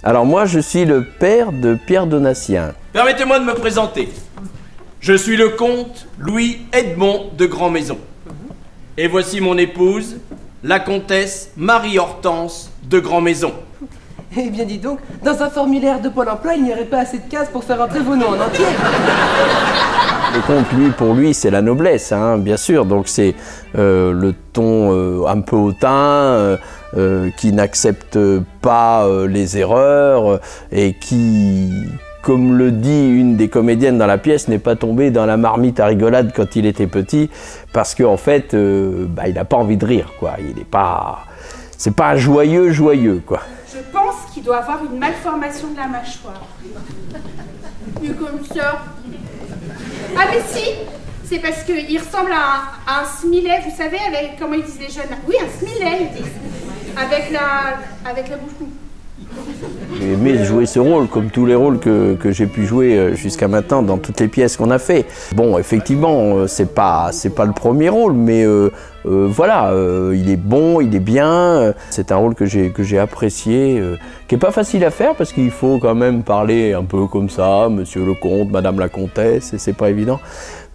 Alors moi, je suis le père de Pierre Donatien. Permettez-moi de me présenter. Je suis le comte Louis-Edmond de Grandmaison. Et voici mon épouse, la comtesse Marie-Hortense de Grandmaison. Eh bien, dis donc, dans un formulaire de Pôle emploi, il n'y aurait pas assez de cases pour faire entrer vos noms en entier. Le comte, lui, pour lui, c'est la noblesse, hein, bien sûr. Donc c'est le ton un peu hautain, qui n'accepte pas les erreurs et qui, comme le dit une des comédiennes dans la pièce, n'est pas tombé dans la marmite à rigolade quand il était petit, parce qu'en fait, il n'a pas envie de rire, quoi. Il n'est pas... C'est pas un joyeux, quoi. Je pense qu'il doit avoir une malformation de la mâchoire. Et comme ça. Ah mais si, c'est parce qu'il ressemble à un smilet, vous savez, avec, comment ils disent les jeunes? Oui, un smilet, ils disent. Avec la bouche. J'ai aimé jouer ce rôle, comme tous les rôles que j'ai pu jouer jusqu'à maintenant dans toutes les pièces qu'on a fait. Bon, effectivement, c'est pas le premier rôle, mais voilà, il est bon, il est bien. C'est un rôle que j'ai apprécié, qui est pas facile à faire parce qu'il faut quand même parler un peu comme ça, monsieur le comte, madame la comtesse, et c'est pas évident.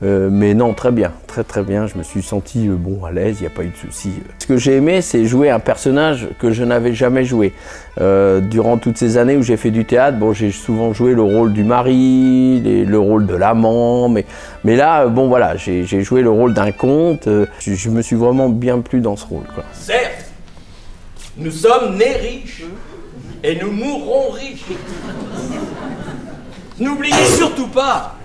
Mais non, très bien, très bien. Je me suis senti bon, à l'aise, il n'y a pas eu de souci. Ce que j'ai aimé, c'est jouer un personnage que je n'avais jamais joué. Durant toutes ces années où j'ai fait du théâtre, bon, j'ai souvent joué le rôle du mari, le rôle de l'amant, mais là, bon voilà, j'ai joué le rôle d'un comte. Je me suis vraiment bien plu dans ce rôle, quoi. Certes, nous sommes nés riches et nous mourrons riches. N'oubliez surtout pas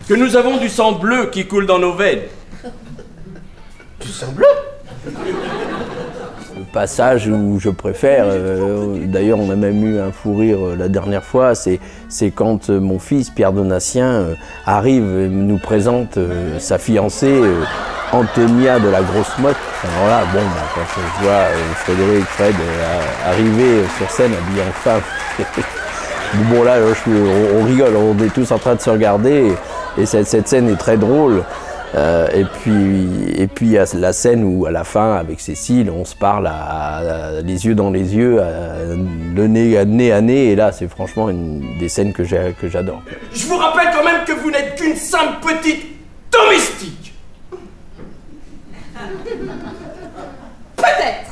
que nous avons du sang bleu qui coule dans nos veines. Du sang bleu? Le passage où je préfère, d'ailleurs on a même eu un fou rire la dernière fois, c'est quand mon fils Pierre Donatien arrive et nous présente sa fiancée Antonia de la Grosse Motte. Alors là, bon, quand je vois Fred arriver sur scène habillé en femme, bon là, on rigole, on est tous en train de se regarder. Et cette scène est très drôle. Et puis il y a la scène où, à la fin, avec Cécile, on se parle les yeux dans les yeux, le nez à nez. Et là, c'est franchement une des scènes que j'adore. Je vous rappelle quand même que vous n'êtes qu'une simple petite domestique. Peut-être.